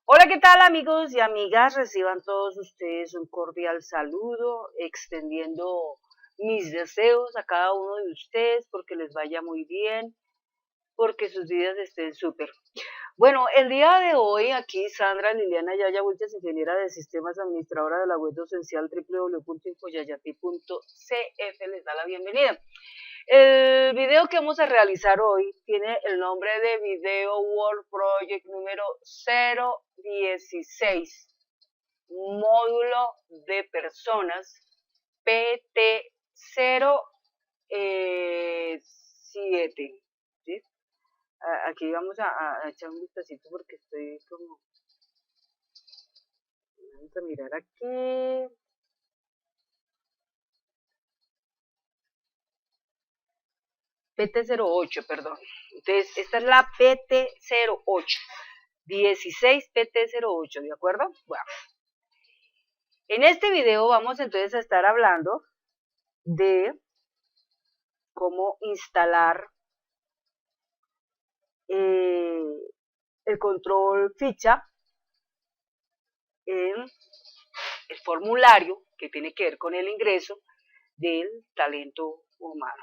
Hola, ¿qué tal amigos y amigas? Reciban todos ustedes un cordial saludo, extendiendo mis deseos a cada uno de ustedes porque les vaya muy bien, porque sus vidas estén súper. Bueno, el día de hoy aquí Sandra Liliana Yaya Bultes, ingeniera de sistemas, administradora de la web docencial www.infoyayati.cf, les da la bienvenida. El video que vamos a realizar hoy tiene el nombre de Video World Project número 016, módulo de personas PT07. ¿Sí? Aquí vamos a echar un vistacito porque estoy como... Vamos a mirar aquí. PT08, perdón. Entonces, esta es la PT08. 16 PT08, ¿de acuerdo? Bueno. En este video vamos entonces a estar hablando de cómo instalar el control ficha en el formulario que tiene que ver con el ingreso del talento humano.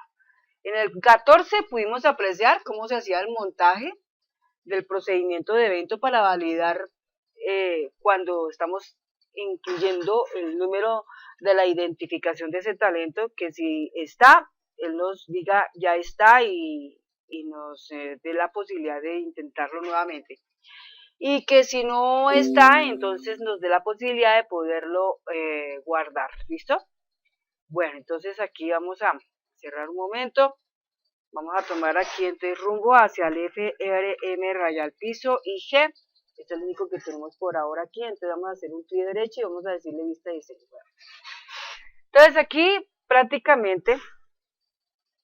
En el 14 pudimos apreciar cómo se hacía el montaje del procedimiento de evento para validar cuando estamos incluyendo el número de la identificación de ese talento, que si está, él nos diga ya está y nos dé la posibilidad de intentarlo nuevamente. Y que si no está, entonces nos dé la posibilidad de poderlo guardar. ¿Listo? Bueno, entonces aquí vamos a cerrar un momento. Vamos a tomar aquí entonces rumbo hacia el FRM rayal piso y G. Este es el único que tenemos por ahora aquí. Entonces vamos a hacer un clic derecho y vamos a decirle vista de diseño. Entonces aquí prácticamente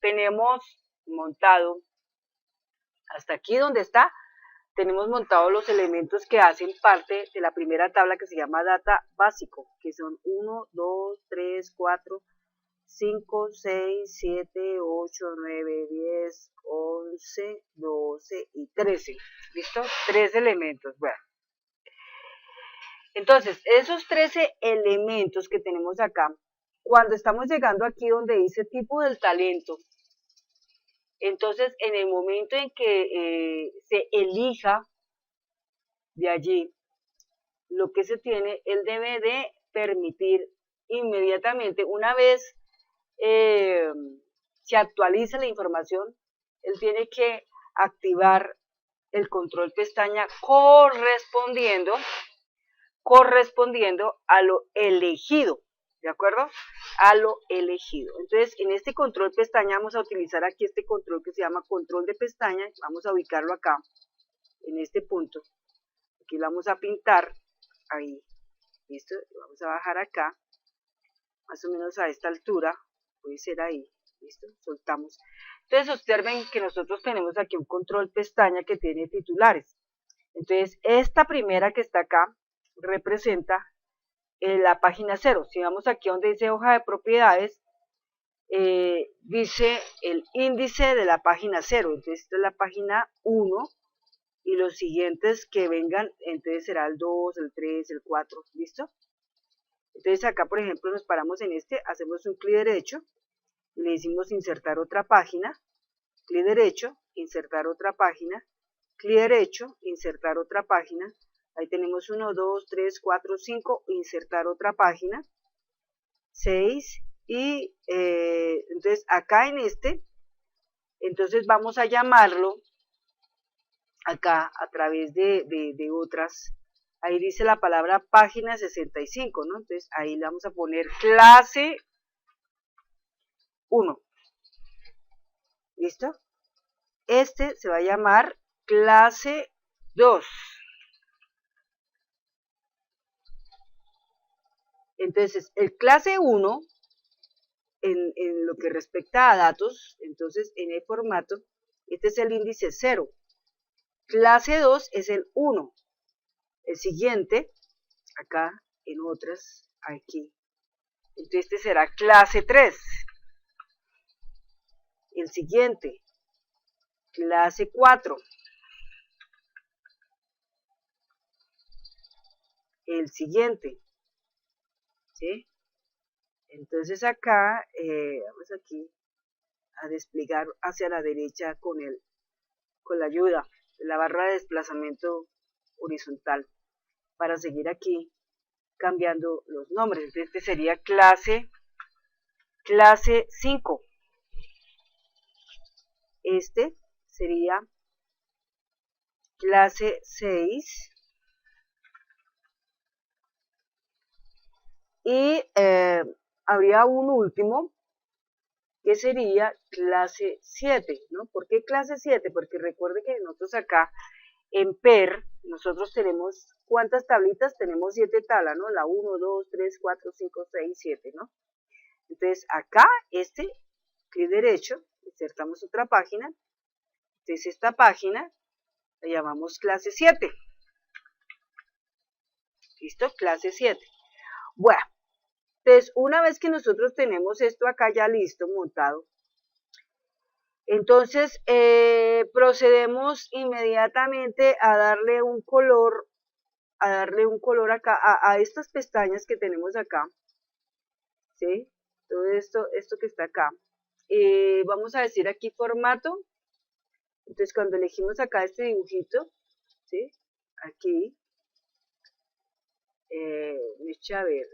tenemos montado, hasta aquí donde está, tenemos montados los elementos que hacen parte de la primera tabla que se llama data básico, que son 1, 2, 3, 4, 5, 6, 7, 8, 9, 10, 11, 12 y 13. ¿Listo? 3 elementos. Bueno. Entonces, esos 13 elementos que tenemos acá, cuando estamos llegando aquí donde dice tipo del talento, entonces en el momento en que se elija de allí lo que se tiene, él debe de permitir inmediatamente, una vez se actualiza la información, él tiene que activar el control pestaña correspondiendo a lo elegido, ¿de acuerdo? A lo elegido. Entonces, en este control pestaña vamos a utilizar aquí este control que se llama control de pestaña, vamos a ubicarlo acá, en este punto. Aquí lo vamos a pintar, ahí, ¿listo? Vamos a bajar acá, más o menos a esta altura, puede ser ahí, ¿listo? Soltamos. Entonces observen que nosotros tenemos aquí un control pestaña que tiene titulares. Entonces esta primera que está acá representa la página 0. Si vamos aquí donde dice hoja de propiedades, dice el índice de la página 0. Entonces esta es la página 1 y los siguientes que vengan, entonces será el 2, el 3, el 4, ¿listo? Entonces acá, por ejemplo, nos paramos en este, hacemos un clic derecho y le decimos insertar otra página, clic derecho, insertar otra página, clic derecho, insertar otra página. Ahí tenemos 1, 2, 3, 4, 5, insertar otra página, 6 y entonces acá en este, entonces vamos a llamarlo acá a través de otras. Ahí dice la palabra página 65, ¿no? Entonces ahí le vamos a poner clase 1. ¿Listo? Este se va a llamar clase 2. Entonces, el clase 1, en lo que respecta a datos, entonces en el formato, este es el índice 0. Clase 2 es el 1. El siguiente, acá en otras, aquí. Entonces este será clase 3. El siguiente, clase 4. el siguiente, ¿sí? Entonces acá, vamos aquí a desplegar hacia la derecha con la ayuda de la barra de desplazamiento horizontal para seguir aquí cambiando los nombres. Este sería clase 5. Este sería clase 6. Y habría un último que sería clase 7, ¿no? ¿Por qué clase 7? Porque recuerde que nosotros acá en PER, nosotros tenemos, ¿cuántas tablitas? Tenemos 7 tablas, ¿no? La 1, 2, 3, 4, 5, 6, 7, ¿no? Entonces acá, clic derecho, insertamos otra página. Entonces esta página la llamamos clase 7. ¿Listo? Clase 7. Bueno, entonces una vez que nosotros tenemos esto acá ya listo, montado, entonces procedemos inmediatamente a darle un color, acá a estas pestañas que tenemos acá, ¿sí? Todo esto que está acá. Vamos a decir aquí formato. Entonces cuando elegimos acá este dibujito, ¿sí? Aquí, a ver,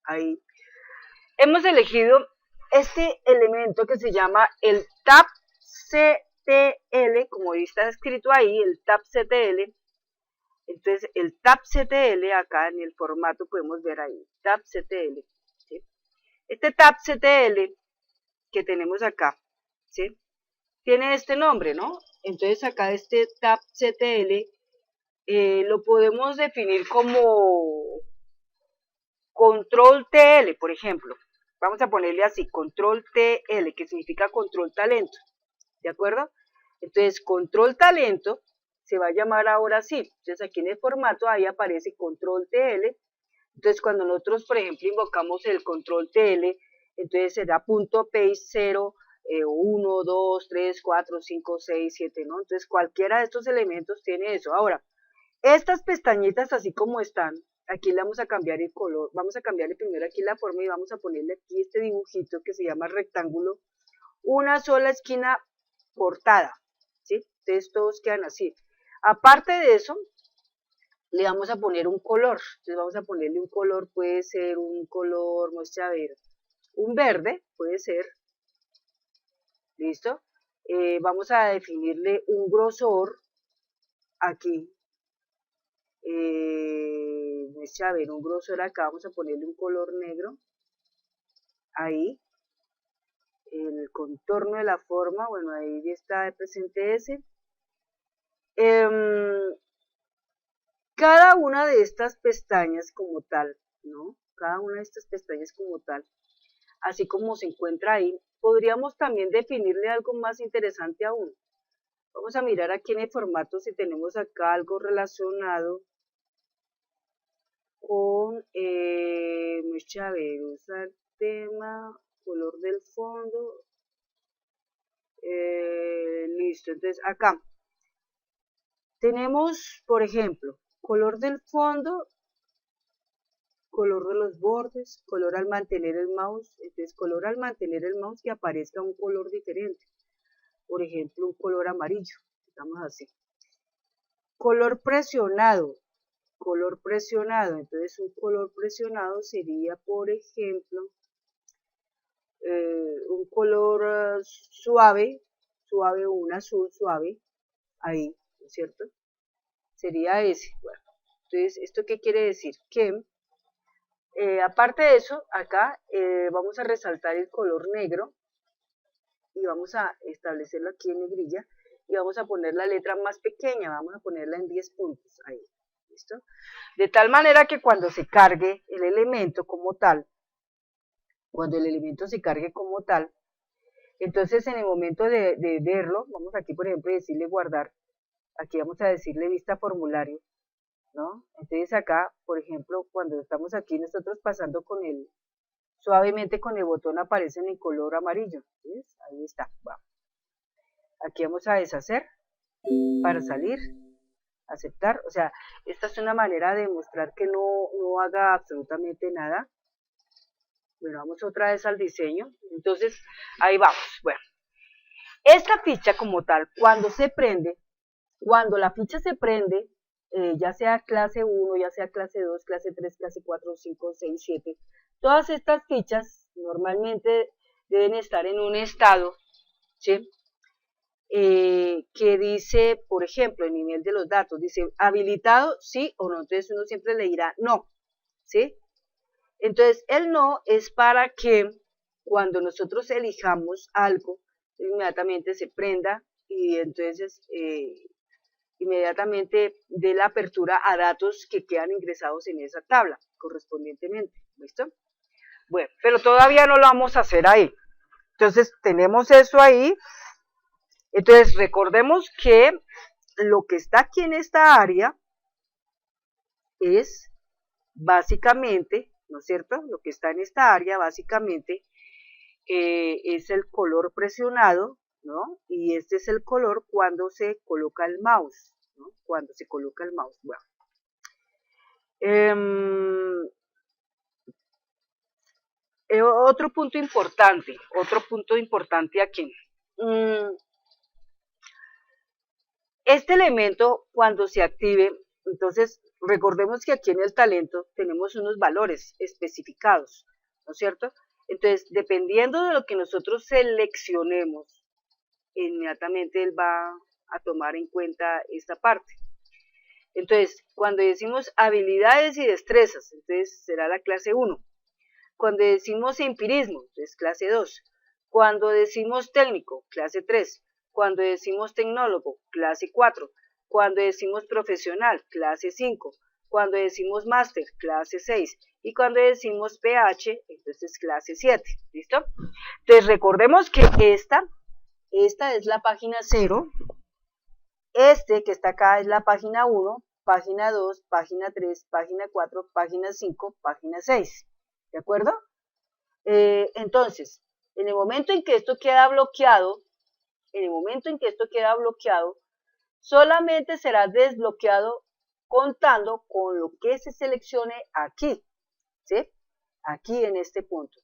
ahí. Hemos elegido este elemento que se llama el tab CTL, como está escrito ahí, el tab CTL. Entonces el tab CTL acá en el formato podemos ver ahí, tab CTL, ¿sí? Este tab CTL que tenemos acá, ¿sí? Tiene este nombre, ¿no? Entonces acá este tab CTL lo podemos definir como control TL, por ejemplo. Vamos a ponerle así, control TL, que significa control talento, ¿de acuerdo? Entonces, control talento se va a llamar ahora así. Entonces, aquí en el formato, ahí aparece control TL. Entonces, cuando nosotros, por ejemplo, invocamos el control TL, entonces será punto paste 0, 1, 2, 3, 4, 5, 6, 7, ¿no? Entonces, cualquiera de estos elementos tiene eso. Ahora, estas pestañitas, así como están, aquí le vamos a cambiar el color, vamos a cambiarle primero aquí la forma y vamos a ponerle aquí este dibujito que se llama rectángulo, una sola esquina cortada, ¿sí? Entonces todos quedan así. Aparte de eso, le vamos a poner un color, entonces vamos a ponerle un color, puede ser un color, muestra a ver, un verde, puede ser, ¿listo? Vamos a definirle un grosor aquí, a ver, un grosor acá, vamos a ponerle un color negro, ahí, el contorno de la forma, bueno, ahí está presente ese. Cada una de estas pestañas como tal, ¿no? Cada una de estas pestañas como tal, así como se encuentra ahí, podríamos también definirle algo más interesante aún. Vamos a mirar aquí en el formato si tenemos acá algo relacionado con, a ver, usar tema, color del fondo, listo, entonces acá tenemos, por ejemplo, color del fondo, color de los bordes, color al mantener el mouse, entonces color al mantener el mouse que aparezca un color diferente, por ejemplo un color amarillo, digamos así. Color presionado, entonces un color presionado sería, por ejemplo, un color suave, un azul suave, ahí, ¿no es cierto? Sería ese. Bueno, entonces, ¿esto qué quiere decir? Que aparte de eso, acá vamos a resaltar el color negro y vamos a establecerlo aquí en negrilla y vamos a poner la letra más pequeña, vamos a ponerla en 10 puntos, ahí, ¿listo? De tal manera que cuando se cargue el elemento como tal, entonces en el momento de verlo, vamos aquí por ejemplo a decirle guardar, aquí vamos a decirle vista formulario, ¿no? Entonces acá, por ejemplo, cuando estamos aquí nosotros pasando con suavemente con el botón aparecen en color amarillo. ¿Ves? Ahí está. Va. Aquí vamos a deshacer para salir, aceptar. O sea, esta es una manera de mostrar que no haga absolutamente nada. Bueno, vamos otra vez al diseño. Entonces, ahí vamos. Bueno, esta ficha como tal, cuando se prende, cuando la ficha se prende, ya sea clase 1, ya sea clase 2, clase 3, clase 4, 5, 6, 7, todas estas fichas normalmente deben estar en un estado, ¿sí? Que dice, por ejemplo, el nivel de los datos, dice habilitado, sí o no, entonces uno siempre le dirá no, ¿sí? Entonces el no es para que cuando nosotros elijamos algo, inmediatamente se prenda y entonces inmediatamente dé la apertura a datos que quedan ingresados en esa tabla correspondientemente, ¿listo? Bueno, pero todavía no lo vamos a hacer ahí. Entonces tenemos eso ahí. Entonces recordemos que lo que está aquí en esta área es básicamente, ¿no es cierto? Lo que está en esta área básicamente es el color presionado, ¿no? Y este es el color cuando se coloca el mouse, ¿no? Cuando se coloca el mouse. Bueno. Otro punto importante aquí. Este elemento cuando se active, entonces recordemos que aquí en el talento tenemos unos valores especificados, ¿no es cierto? Entonces, dependiendo de lo que nosotros seleccionemos, inmediatamente él va a tomar en cuenta esta parte. Entonces, cuando decimos habilidades y destrezas, entonces será la clase 1. Cuando decimos empirismo, entonces clase 2. Cuando decimos técnico, clase 3. Cuando decimos tecnólogo, clase 4. Cuando decimos profesional, clase 5. Cuando decimos máster, clase 6. Y cuando decimos PH, entonces clase 7. ¿Listo? Entonces recordemos que esta es la página 0. Este que está acá es la página 1, página 2, página 3, página 4, página 5, página 6. ¿De acuerdo? Entonces, en el momento en que esto queda bloqueado, solamente será desbloqueado contando con lo que se seleccione aquí, ¿sí? Aquí en este punto.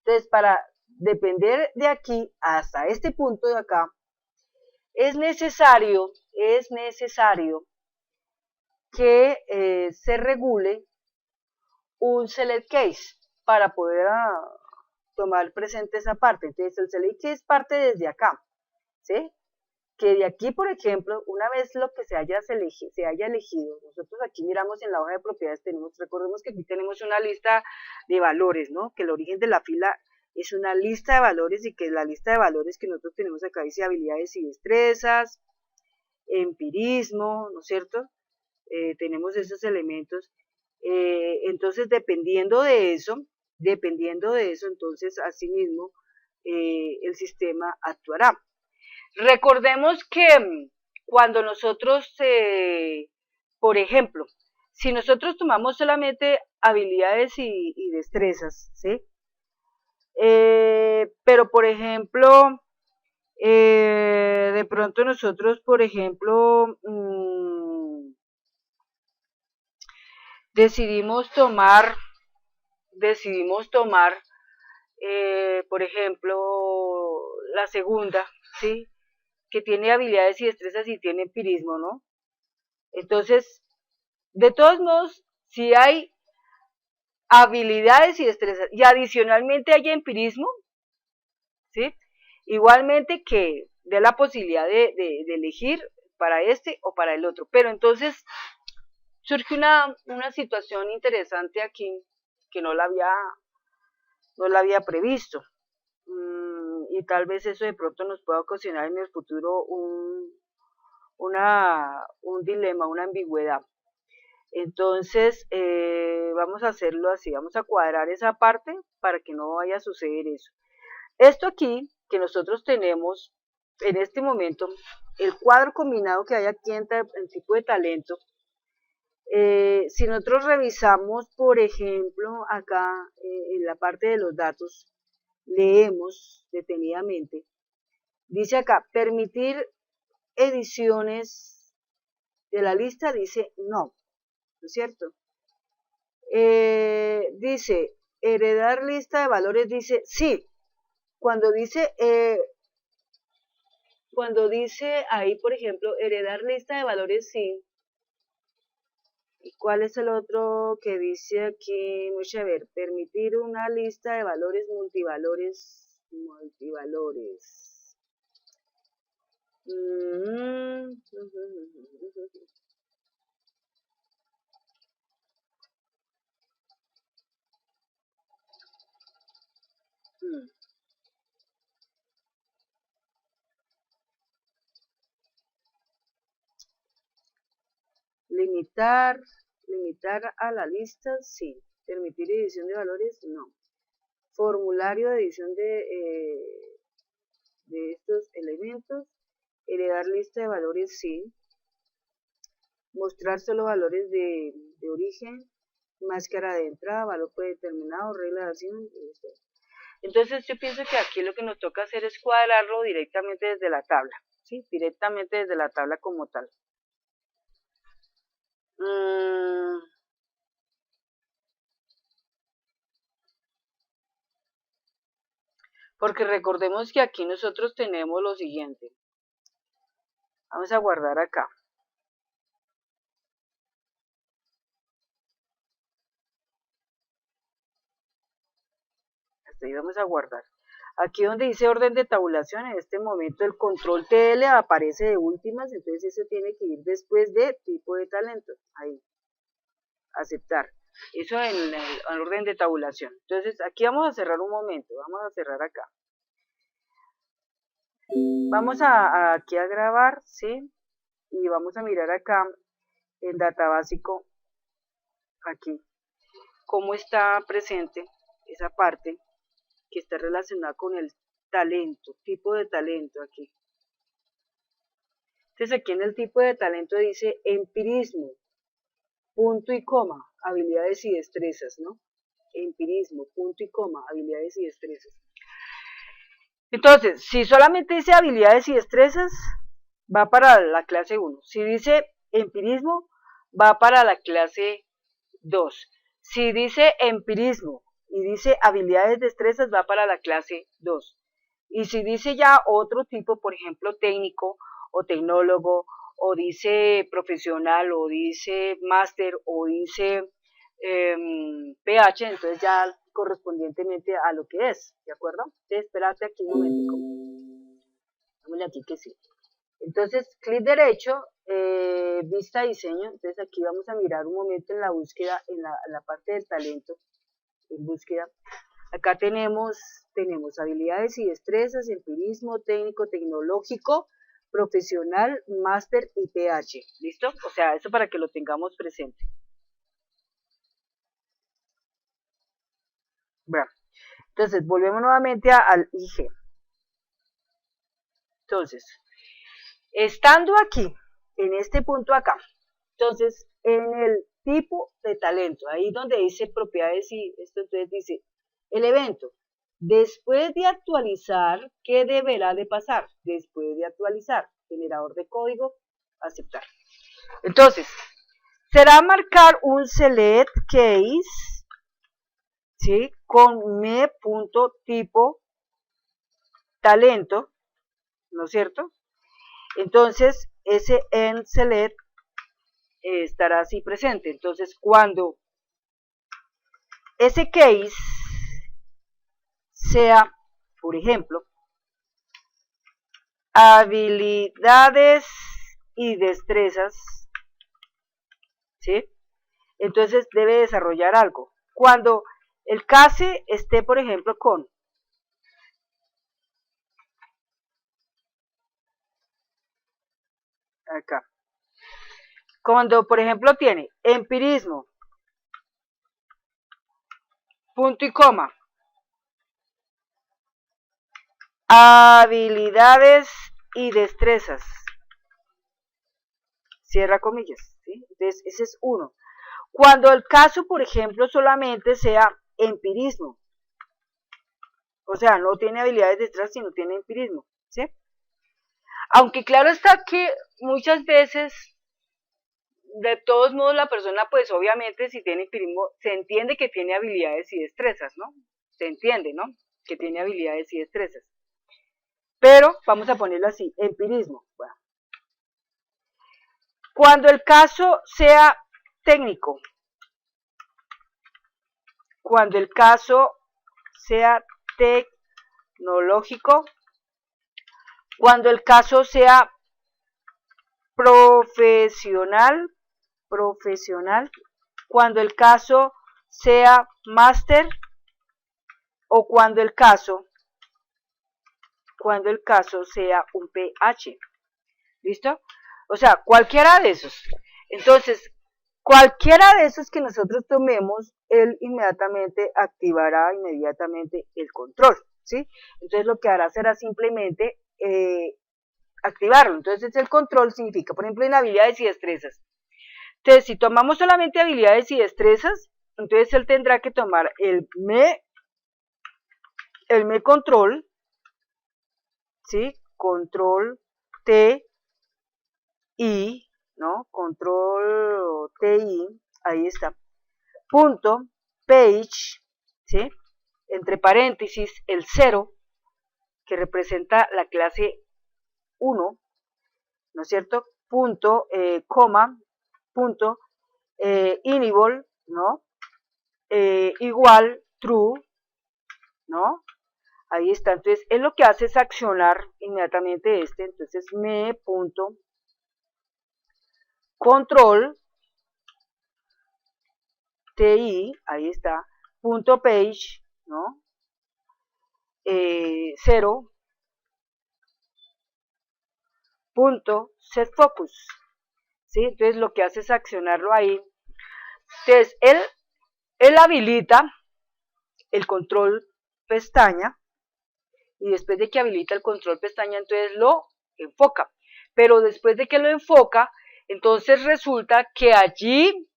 Entonces, para depender de aquí hasta este punto de acá, es necesario que se regule un select case para poder tomar presente esa parte. Entonces el select case parte desde acá, ¿sí? Que de aquí, por ejemplo, una vez lo que se haya elegido, nosotros aquí miramos en la hoja de propiedades, recordemos que aquí tenemos una lista de valores, ¿no? Que el origen de la fila es una lista de valores y que la lista de valores que nosotros tenemos acá dice habilidades y destrezas, empirismo, ¿no es cierto? Tenemos esos elementos. Entonces, dependiendo de eso, entonces, asimismo, el sistema actuará. Recordemos que cuando nosotros, por ejemplo, si nosotros tomamos solamente habilidades y destrezas, ¿sí? Pero, por ejemplo, de pronto nosotros, por ejemplo, decidimos tomar, por ejemplo, la segunda, ¿sí? Que tiene habilidades y destrezas y tiene empirismo, ¿no? Entonces, de todos modos, si hay habilidades y destrezas y adicionalmente hay empirismo, ¿sí? Igualmente que dé la posibilidad de elegir para este o para el otro. Pero entonces surge una situación interesante aquí que no la había previsto. Y tal vez eso de pronto nos pueda ocasionar en el futuro un dilema, una ambigüedad. Entonces, vamos a hacerlo así, vamos a cuadrar esa parte para que no vaya a suceder eso. Esto aquí que nosotros tenemos en este momento, el cuadro combinado que hay aquí en tipo de talento, Si nosotros revisamos, por ejemplo, acá en la parte de los datos, leemos detenidamente, dice acá, permitir ediciones de la lista, dice no, ¿no es cierto? Dice, heredar lista de valores, dice sí. Cuando dice ahí, por ejemplo, heredar lista de valores, sí. ¿Y cuál es el otro que dice aquí? Vamos a ver, permitir una lista de valores multivalores. Limitar a la lista, sí. Permitir edición de valores, no. Formulario de edición de estos elementos. Heredar lista de valores, sí. Mostrar solo valores de origen. Máscara de entrada, valor predeterminado, regla de acción. Entonces yo pienso que aquí lo que nos toca hacer es cuadrarlo directamente desde la tabla, ¿sí? Directamente desde la tabla como tal. Porque recordemos que aquí nosotros tenemos lo siguiente. Vamos a guardar acá. Hasta ahí vamos a guardar. Aquí donde dice orden de tabulación, en este momento el control TL aparece de últimas, entonces ese tiene que ir después de tipo de talento. Ahí. Aceptar. Eso en el orden de tabulación. Entonces aquí vamos a cerrar un momento. Vamos a cerrar acá. Vamos aquí a grabar, ¿sí? Y vamos a mirar acá en data básico, aquí, cómo está presente esa parte que está relacionada con el talento, tipo de talento aquí. Entonces aquí en el tipo de talento dice empirismo, punto y coma, habilidades y destrezas, ¿no? Empirismo, punto y coma, habilidades y destrezas. Entonces, si solamente dice habilidades y destrezas, va para la clase 1. Si dice empirismo, va para la clase 2. Si dice empirismo y dice habilidades, destrezas, va para la clase 2. Y si dice ya otro tipo, por ejemplo, técnico o tecnólogo, o dice profesional, o dice máster, o dice PH, entonces ya correspondientemente a lo que es, ¿de acuerdo? Entonces, espérate aquí un momentico. Dámosle aquí que sí. Entonces, clic derecho, vista diseño. Entonces aquí vamos a mirar un momento en la búsqueda, en la parte del talento, en búsqueda. Acá tenemos habilidades y destrezas, empirismo, técnico, tecnológico, profesional, máster y PH. ¿Listo? O sea, eso para que lo tengamos presente. Bueno, entonces volvemos nuevamente al IG. Entonces, estando aquí, en este punto acá, entonces en el tipo de talento, ahí donde dice propiedades y esto, entonces dice el evento. Después de actualizar, ¿qué deberá de pasar? Después de actualizar, generador de código, aceptar. Entonces, será marcar un select case, ¿sí? Con me.tipo talento, ¿no es cierto? Entonces, ese en select estará así presente. Entonces, cuando ese case sea, por ejemplo, habilidades y destrezas, ¿sí? Entonces debe desarrollar algo. Cuando el case esté, por ejemplo, con acá. Cuando, por ejemplo, tiene empirismo, punto y coma, habilidades y destrezas, cierra comillas, ¿sí? Entonces ese es uno. Cuando el caso, por ejemplo, solamente sea empirismo, o sea, no tiene habilidades detrás, sino tiene empirismo, ¿sí? Aunque claro está que muchas veces, de todos modos, la persona, pues obviamente, si tiene empirismo, se entiende que tiene habilidades y destrezas, ¿no? Se entiende, ¿no? Que tiene habilidades y destrezas. Pero, vamos a ponerlo así, empirismo. Bueno. Cuando el caso sea técnico, cuando el caso sea tecnológico, cuando el caso sea profesional, cuando el caso sea máster o cuando el caso sea un PH. ¿Listo? O sea, cualquiera de esos. Entonces, cualquiera de esos que nosotros tomemos, él inmediatamente activará inmediatamente el control, ¿sí? Entonces lo que hará será simplemente activarlo. Entonces el control significa, por ejemplo, en habilidades y destrezas. Entonces, si tomamos solamente habilidades y destrezas, entonces él tendrá que tomar el me control, ¿sí? Control T, I, ¿no? Control TI, ahí está. Punto, page, ¿sí? Entre paréntesis, el 0, que representa la clase 1, ¿no es cierto? Punto, coma, punto, enable, ¿no? Igual, true, ¿no? Ahí está. Entonces, él lo que hace es accionar inmediatamente entonces me punto control TI, ahí está, punto page, ¿no? 0, punto set focus, ¿sí? Entonces lo que hace es accionarlo ahí. Entonces él habilita el control pestaña y después de que habilita el control pestaña, entonces lo enfoca. Pero después de que lo enfoca, entonces resulta que allí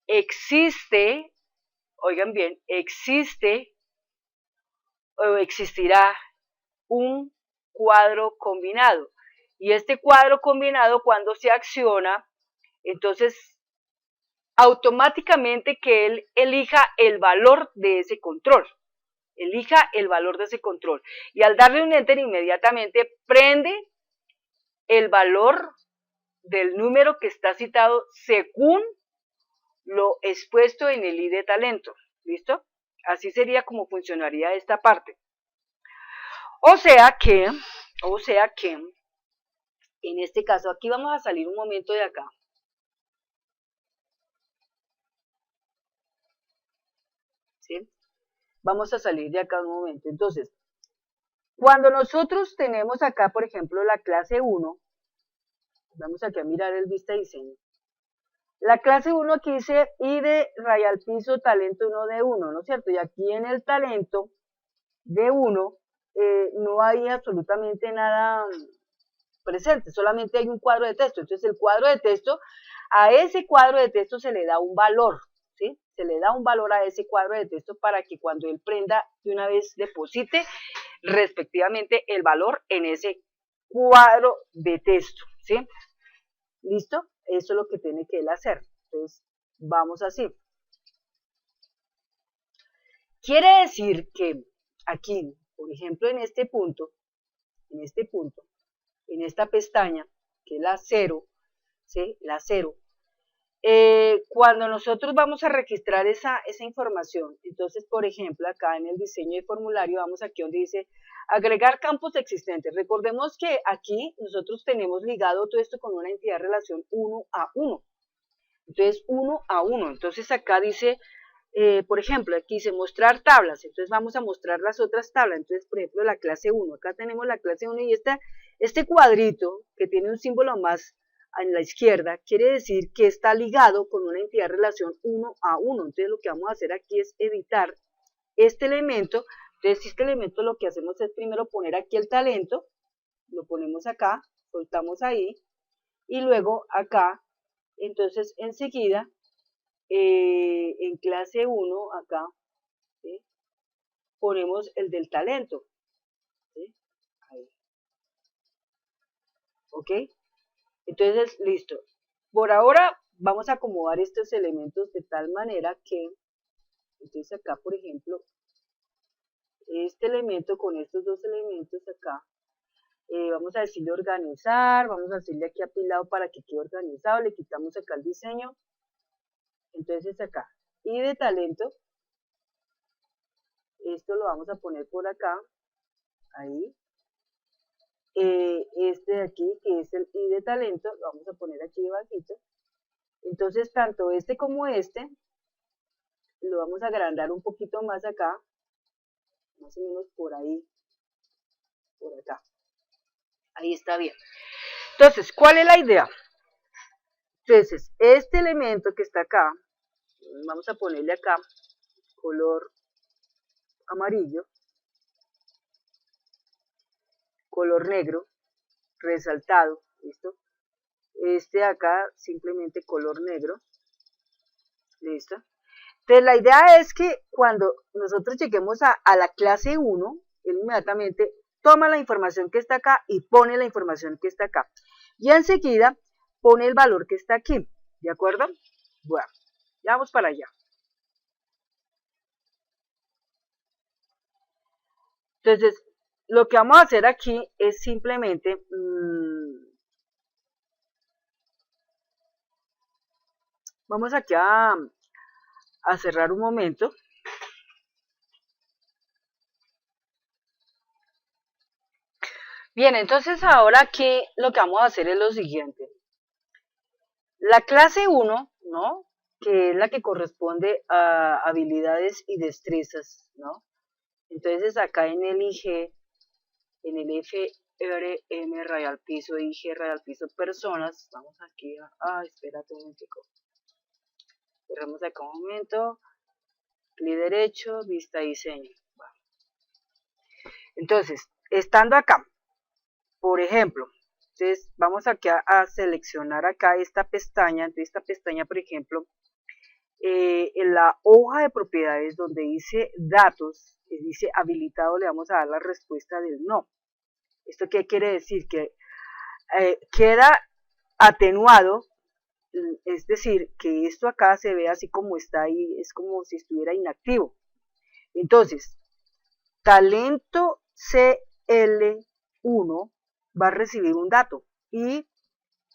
existe, oigan bien, existe o existirá un cuadro combinado. Y este cuadro combinado, cuando se acciona, entonces automáticamente que él elija el valor de ese control. Elija el valor de ese control. Y al darle un enter, inmediatamente prende el valor del número que está citado según lo expuesto en el ID de talento. ¿Listo? Así sería como funcionaría esta parte. O sea que, en este caso, aquí vamos a salir un momento de acá. ¿Sí? Vamos a salir de acá un momento. Entonces, cuando nosotros tenemos acá, por ejemplo, la clase 1, vamos aquí a mirar el vista diseño. La clase 1 aquí dice ID raya al piso talento 1 de 1, ¿no es cierto? Y aquí en el talento de 1 no hay absolutamente nada presente, solamente hay un cuadro de texto. Entonces el cuadro de texto, a ese cuadro de texto se le da un valor, ¿sí? Se le da un valor a ese cuadro de texto para que cuando él prenda de una vez deposite respectivamente el valor en ese cuadro de texto, ¿sí? ¿Listo? Eso es lo que tiene que él hacer. Entonces, vamos así. Quiere decir que aquí, por ejemplo, en esta pestaña, que es la 0, ¿sí? La 0, cuando nosotros vamos a registrar esa información, entonces, por ejemplo, acá en el diseño de formulario, vamos aquí donde dice agregar campos existentes. Recordemos que aquí nosotros tenemos ligado todo esto con una entidad de relación 1 a 1. Entonces, 1 a 1. Entonces, acá dice, por ejemplo, aquí dice mostrar tablas. Entonces, vamos a mostrar las otras tablas. Entonces, por ejemplo, la clase 1. Acá tenemos la clase 1 y este cuadrito que tiene un símbolo más en la izquierda, quiere decir que está ligado con una entidad de relación 1 a 1. Entonces, lo que vamos a hacer aquí es editar este elemento. Entonces, este elemento lo que hacemos es primero poner aquí el talento, lo ponemos acá, soltamos ahí, y luego acá, entonces enseguida en clase 1 acá, ¿sí? Ponemos el del talento, ¿sí? Ahí. ¿Ok? Entonces, listo. Por ahora vamos a acomodar estos elementos de tal manera que, entonces acá, por ejemplo, este elemento con estos dos elementos acá, vamos a decirle organizar, vamos a decirle aquí apilado para que quede organizado, le quitamos acá el diseño, entonces acá, y de talento, esto lo vamos a poner por acá, ahí, este de aquí, que es el I de talento, lo vamos a poner aquí debajito, entonces tanto este como este, lo vamos a agrandar un poquito más acá, más o menos por ahí, por acá, ahí está bien. Entonces, ¿cuál es la idea? Entonces, este elemento que está acá, vamos a ponerle acá color amarillo, color negro, resaltado, ¿listo? Este de acá simplemente color negro, ¿listo? Entonces la idea es que cuando nosotros lleguemos a la clase 1, él inmediatamente toma la información que está acá y pone la información que está acá. Y enseguida pone el valor que está aquí, ¿de acuerdo? Bueno, ya vamos para allá. Entonces, lo que vamos a hacer aquí es simplemente vamos aquí a cerrar un momento. Bien, entonces ahora aquí lo que vamos a hacer es lo siguiente. La clase 1, ¿no? Que es la que corresponde a habilidades y destrezas, ¿no? Entonces acá en el IG, en el FRM rayal piso, IG rayal piso personas, vamos aquí a espérate un momentico. Cerramos acá un momento, clic derecho, vista diseño. Bueno. Entonces, estando acá, por ejemplo, entonces vamos aquí a seleccionar acá esta pestaña, entonces esta pestaña, por ejemplo, en la hoja de propiedades donde dice datos, dice habilitado, le vamos a dar la respuesta del no. ¿Esto qué quiere decir? Que queda atenuado, es decir, que esto acá se ve así como está ahí, es como si estuviera inactivo. Entonces, talento CL1 va a recibir un dato y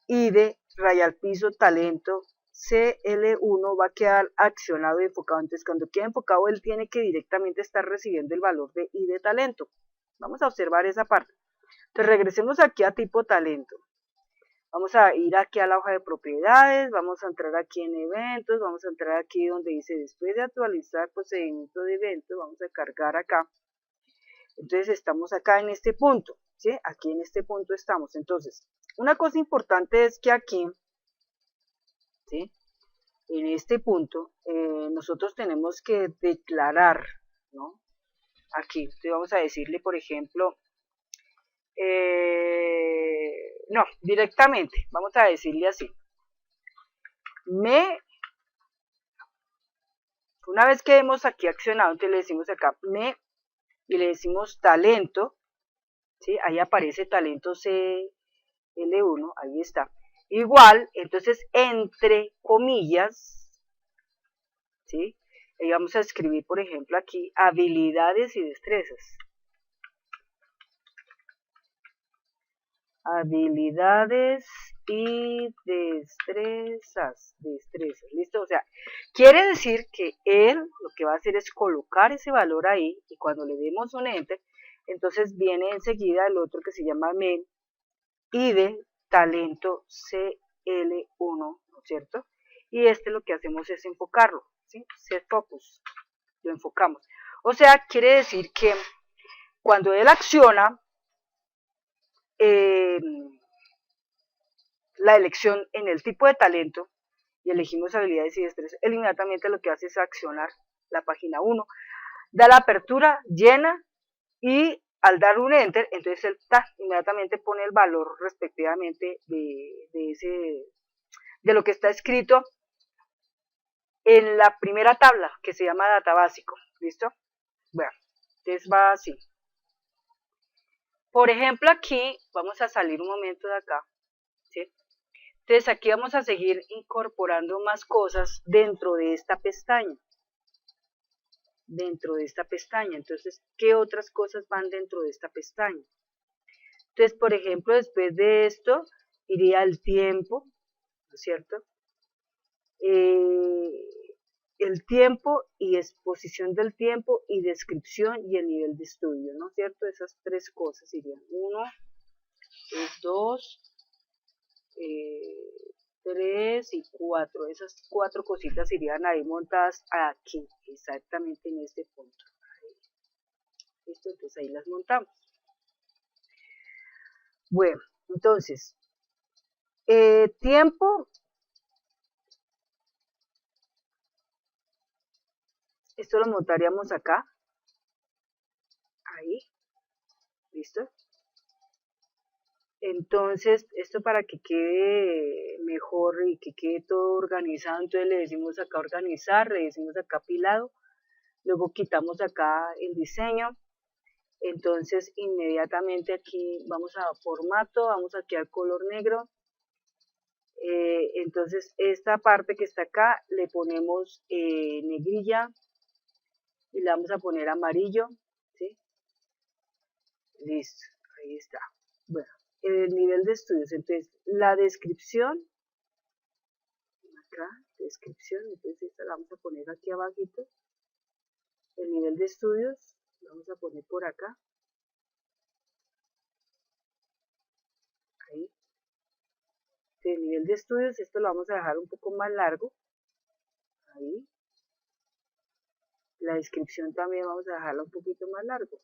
ID rayal piso talento CL1 va a quedar accionado y enfocado. Entonces, cuando queda enfocado, él tiene que directamente estar recibiendo el valor de ID talento. Vamos a observar esa parte. Entonces, regresemos aquí a tipo talento. Vamos a ir aquí a la hoja de propiedades, vamos a entrar aquí en eventos, vamos a entrar aquí donde dice después de actualizar procedimiento de eventos, vamos a cargar acá. Entonces estamos acá en este punto, ¿sí? Aquí en este punto estamos. Entonces, una cosa importante es que aquí, ¿sí? En este punto, nosotros tenemos que declarar, ¿no? Aquí, entonces vamos a decirle, por ejemplo, no, directamente, vamos a decirle así. Una vez que hemos aquí accionado, entonces le decimos acá y le decimos talento, ¿sí? Ahí aparece talento CL1, ahí está. Igual, entonces entre comillas, ¿sí? Ahí vamos a escribir, por ejemplo, aquí habilidades y destrezas. Habilidades y destrezas, ¿listo? O sea, quiere decir que él lo que va a hacer es colocar ese valor ahí y cuando le demos un enter, entonces viene enseguida el otro que se llama men y de talento CL1, ¿no es cierto? Y lo que hacemos es enfocarlo, ¿sí? Set focus, lo enfocamos. O sea, quiere decir que cuando él acciona, la elección en el tipo de talento y elegimos habilidades y destrezas, él inmediatamente lo que hace es accionar la página 1, da la apertura, llena y al dar un enter, entonces él inmediatamente pone el valor respectivamente de lo que está escrito en la primera tabla que se llama data básico, ¿listo? Bueno, entonces va así. Por ejemplo, aquí vamos a salir un momento de acá, ¿sí? Entonces aquí vamos a seguir incorporando más cosas dentro de esta pestaña. Entonces, ¿qué otras cosas van dentro de esta pestaña? Entonces, por ejemplo, después de esto iría el tiempo, ¿no es cierto? El tiempo y exposición del tiempo y descripción y el nivel de estudio, ¿no es cierto? Esas tres cosas irían 1, 2, 3 y 4. Esas 4 cositas irían ahí montadas aquí, exactamente en este punto. ¿Listo? Entonces ahí las montamos. Bueno, entonces, tiempo, esto lo montaríamos acá, ahí, ¿listo? Entonces, esto para que quede mejor y que quede todo organizado, entonces le decimos acá organizar, le decimos acá apilado, luego quitamos acá el diseño, entonces inmediatamente aquí vamos a formato, vamos aquí al color negro, entonces esta parte que está acá le ponemos negrilla y le vamos a poner amarillo, ¿sí? Listo, ahí está. Bueno, el nivel de estudios, entonces la descripción, acá, descripción, entonces esta la vamos a poner aquí abajito, el nivel de estudios, lo vamos a poner por acá, ahí, el nivel de estudios, esto lo vamos a dejar un poco más largo, ahí, la descripción también vamos a dejarla un poquito más largo,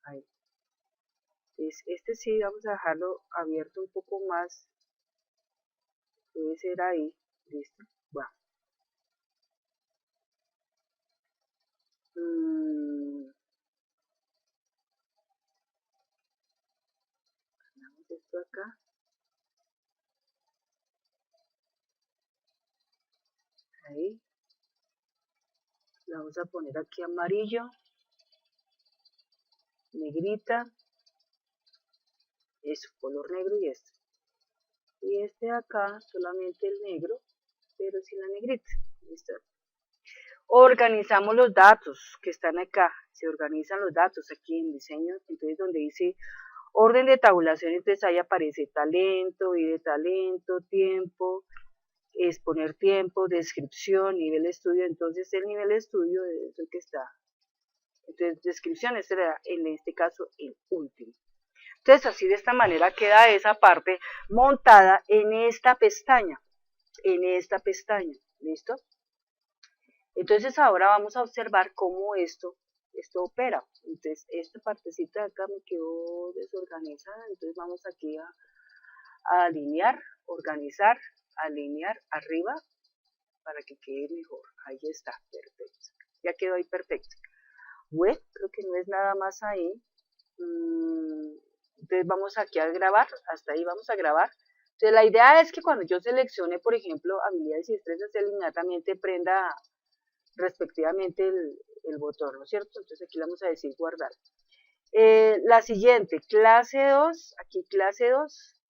ahí, entonces este sí vamos a dejarlo abierto un poco más, puede ser ahí, listo, bueno. Esto acá, ahí, le vamos a poner aquí amarillo, negrita, eso, color negro y este. Y este de acá, solamente el negro, pero sin la negrita. ¿Listo? Organizamos los datos que están acá, se organizan los datos aquí en diseño, entonces donde dice orden de tabulación, entonces ahí aparece talento, y de talento, tiempo, exponer tiempo, descripción, nivel de estudio, entonces el nivel de estudio es el que está. Entonces descripción, este era en este caso el último. Entonces así de esta manera queda esa parte montada en esta pestaña, ¿listo? Entonces ahora vamos a observar cómo esto opera. Entonces esta partecita de acá me quedó desorganizada, entonces vamos aquí a alinear, organizar, alinear arriba para que quede mejor. Ahí está, perfecto. Ya quedó ahí perfecto. Bueno, creo que no es nada más ahí. Entonces vamos aquí a grabar, hasta ahí vamos a grabar. Entonces la idea es que cuando yo seleccione, por ejemplo, habilidades y destrezas, él inmediatamente prenda respectivamente el botón, ¿no es cierto? Entonces aquí le vamos a decir guardar. La siguiente, clase 2, aquí clase 2,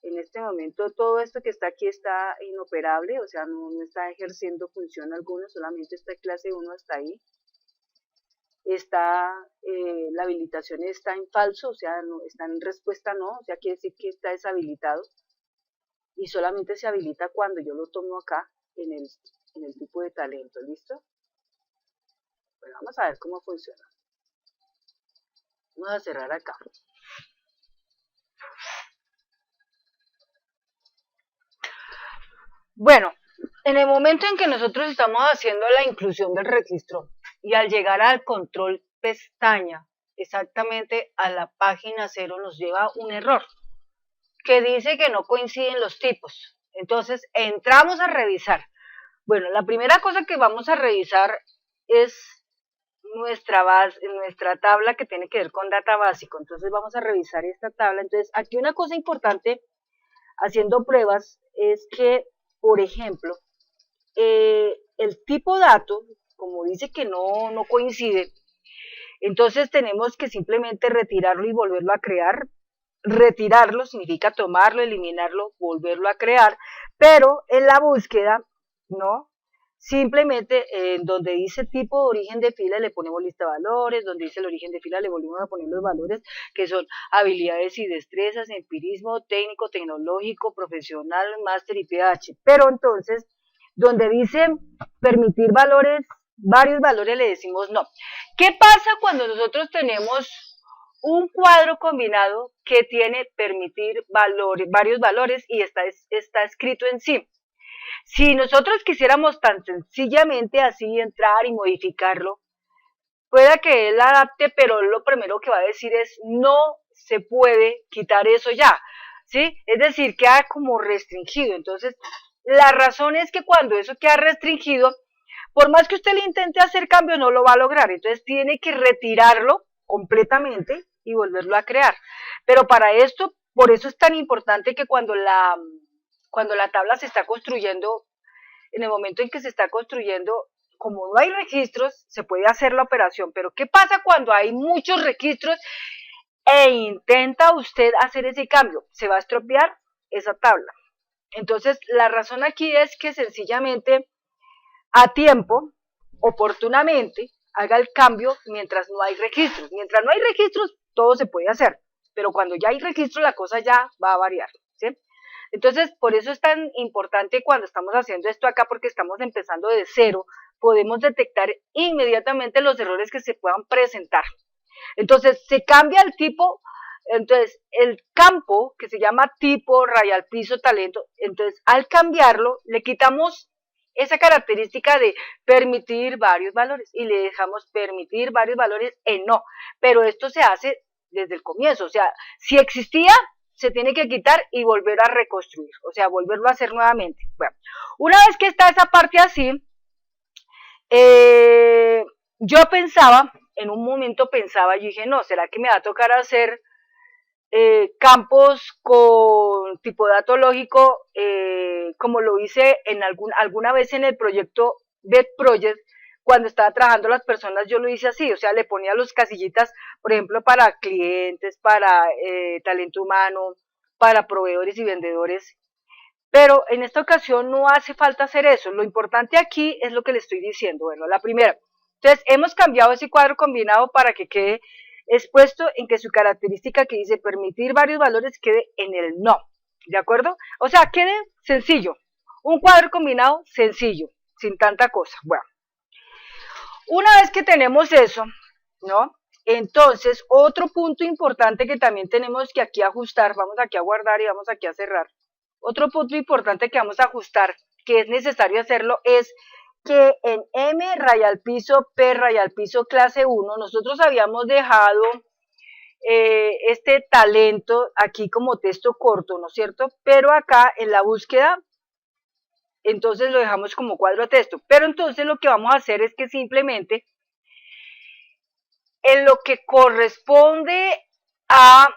en este momento todo esto que está aquí está inoperable, o sea, no está ejerciendo función alguna, solamente está clase 1 hasta ahí. La habilitación está en falso, o sea, no, está en respuesta no, o sea, quiere decir que está deshabilitado y solamente se habilita cuando yo lo tomo acá en el tipo de talento, ¿listo? Bueno, vamos a ver cómo funciona. Vamos a cerrar acá. Bueno, en el momento en que nosotros estamos haciendo la inclusión del registro y al llegar al control pestaña, exactamente a la página 0 nos lleva un error que dice que no coinciden los tipos. Entonces entramos a revisar. Bueno, la primera cosa que vamos a revisar es nuestra tabla que tiene que ver con data básico. Entonces vamos a revisar esta tabla. Entonces aquí una cosa importante haciendo pruebas es que por ejemplo, el tipo dato, como dice que no coincide, entonces tenemos que simplemente retirarlo y volverlo a crear. Retirarlo significa tomarlo, eliminarlo, volverlo a crear, pero en la búsqueda, ¿no? Simplemente en donde dice tipo de origen de fila le ponemos lista de valores, donde dice el origen de fila le volvemos a poner los valores que son habilidades y destrezas, empirismo, técnico, tecnológico, profesional, máster y PH. Pero entonces, donde dice permitir valores, varios valores le decimos no. ¿Qué pasa cuando nosotros tenemos un cuadro combinado que tiene permitir valores, varios valores y está escrito en sí? Si nosotros quisiéramos tan sencillamente así entrar y modificarlo, pueda que él adapte, pero lo primero que va a decir es no se puede quitar eso ya, ¿sí? Es decir, queda como restringido. Entonces, la razón es que cuando eso queda restringido, por más que usted le intente hacer cambio, no lo va a lograr. Entonces, tiene que retirarlo completamente y volverlo a crear. Pero para esto, por eso es tan importante que cuando la tabla se está construyendo, en el momento en que se está construyendo, como no hay registros, se puede hacer la operación. Pero ¿qué pasa cuando hay muchos registros e intenta usted hacer ese cambio? Se va a estropear esa tabla. Entonces, la razón aquí es que sencillamente, a tiempo, oportunamente, haga el cambio mientras no hay registros. Mientras no hay registros, todo se puede hacer. Pero cuando ya hay registros, la cosa ya va a variar, ¿sí? Entonces, por eso es tan importante cuando estamos haciendo esto acá, porque estamos empezando de cero, podemos detectar inmediatamente los errores que se puedan presentar. Entonces, se cambia el tipo, entonces, el campo que se llama tipo, raya al piso, talento, entonces, al cambiarlo, le quitamos esa característica de permitir varios valores y le dejamos permitir varios valores en no, pero esto se hace desde el comienzo, o sea, si existía, se tiene que quitar y volver a reconstruir, o sea, volverlo a hacer nuevamente. Bueno, una vez que está esa parte así, yo pensaba, en un momento pensaba, yo dije, no, ¿será que me va a tocar hacer campos con tipo dato lógico, como lo hice en alguna vez en el proyecto Bed Project? Cuando estaba trabajando las personas, yo lo hice así, o sea, le ponía los casillitas, por ejemplo, para clientes, para talento humano, para proveedores y vendedores. Pero en esta ocasión no hace falta hacer eso. Lo importante aquí es lo que le estoy diciendo. Bueno, la primera. Entonces, hemos cambiado ese cuadro combinado para que quede expuesto en que su característica que dice permitir varios valores quede en el no. ¿De acuerdo? O sea, quede sencillo. Un cuadro combinado sencillo, sin tanta cosa. Bueno. Una vez que tenemos eso, ¿no? Entonces, otro punto importante que también tenemos que aquí ajustar, vamos aquí a guardar y vamos aquí a cerrar. Otro punto importante que vamos a ajustar, que es necesario hacerlo, es que en M raya al piso, P raya al piso clase 1, nosotros habíamos dejado este talento aquí como texto corto, ¿no es cierto? Pero acá en la búsqueda, entonces lo dejamos como cuadro de texto. Pero entonces lo que vamos a hacer es que simplemente en lo que corresponde a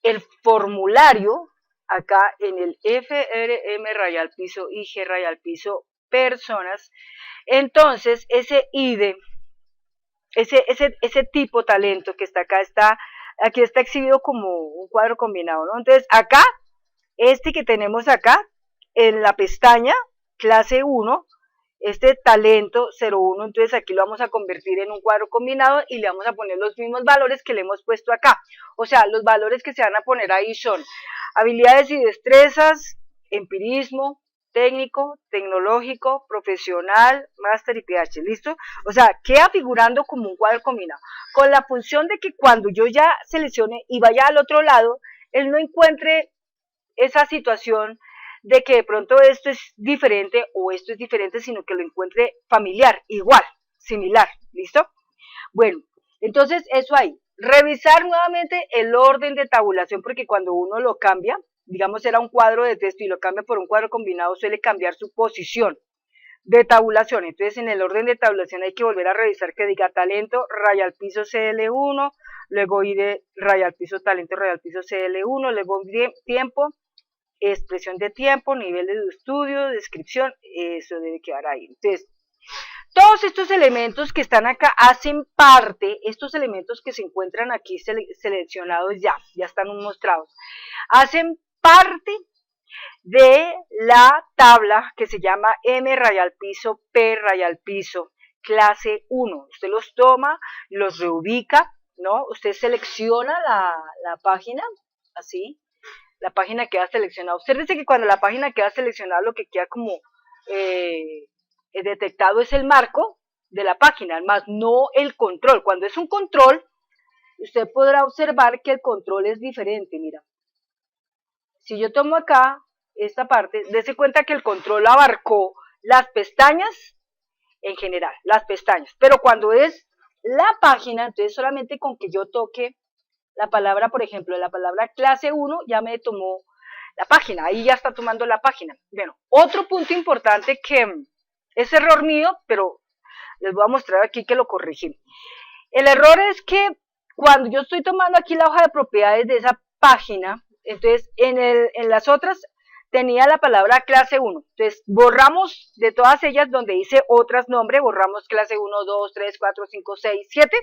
el formulario, acá en el FRM raya al piso, IG raya al piso, personas, entonces ese ID, ese tipo talento que está acá, aquí está exhibido como un cuadro combinado, ¿no? Entonces acá, este que tenemos acá, en la pestaña, clase 1, este talento 01, entonces aquí lo vamos a convertir en un cuadro combinado y le vamos a poner los mismos valores que le hemos puesto acá. O sea, los valores que se van a poner ahí son habilidades y destrezas, empirismo, técnico, tecnológico, profesional, máster y PH, ¿listo? O sea, queda figurando como un cuadro combinado, con la función de que cuando yo ya seleccione y vaya al otro lado, él no encuentre esa situación de que de pronto esto es diferente o esto es diferente, sino que lo encuentre familiar, igual, similar, ¿listo? Bueno, entonces eso ahí. Revisar nuevamente el orden de tabulación, porque cuando uno lo cambia, digamos era un cuadro de texto y lo cambia por un cuadro combinado, suele cambiar su posición de tabulación. Entonces en el orden de tabulación hay que volver a revisar que diga talento, raya al piso CL1, luego ID, raya al piso talento, raya al piso CL1, luego tiempo, expresión de tiempo, nivel de estudio, descripción, eso debe quedar ahí. Entonces, todos estos elementos que están acá hacen parte, estos elementos que se encuentran aquí seleccionados ya están mostrados, hacen parte de la tabla que se llama M raya al piso, P raya al piso, clase 1. Usted los toma, los reubica, ¿no? Usted selecciona la página, así, la página queda seleccionada. Usted dice que cuando la página queda seleccionada, lo que queda como detectado es el marco de la página, más no el control. Cuando es un control, usted podrá observar que el control es diferente, mira. Si yo tomo acá esta parte, dése cuenta que el control abarcó las pestañas en general, las pestañas. Pero cuando es la página, entonces solamente con que yo toque la palabra, por ejemplo, la palabra clase 1, ya me tomó la página, ahí ya está tomando la página. Bueno, otro punto importante que es error mío, pero les voy a mostrar aquí que lo corregí. El error es que cuando yo estoy tomando aquí la hoja de propiedades de esa página, entonces en las otras tenía la palabra clase 1. Entonces borramos de todas ellas donde dice otras nombre, borramos clase 1, 2, 3, 4, 5, 6, 7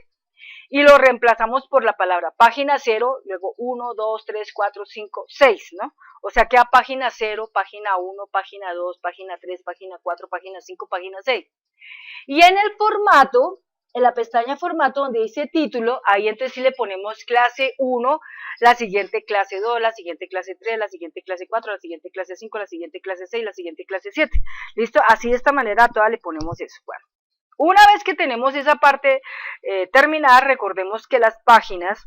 y lo reemplazamos por la palabra página 0, luego 1, 2, 3, 4, 5, 6, ¿no? O sea queda página 0, página 1, página 2, página 3, página 4, página 5, página 6. Y en el formato, en la pestaña formato donde dice título, ahí entonces sí le ponemos clase 1, la siguiente clase 2, la siguiente clase 3, la siguiente clase 4, la siguiente clase 5, la siguiente clase 6, la siguiente clase 7. ¿Listo? Así de esta manera a todas le ponemos eso. Bueno, una vez que tenemos esa parte terminada, recordemos que las páginas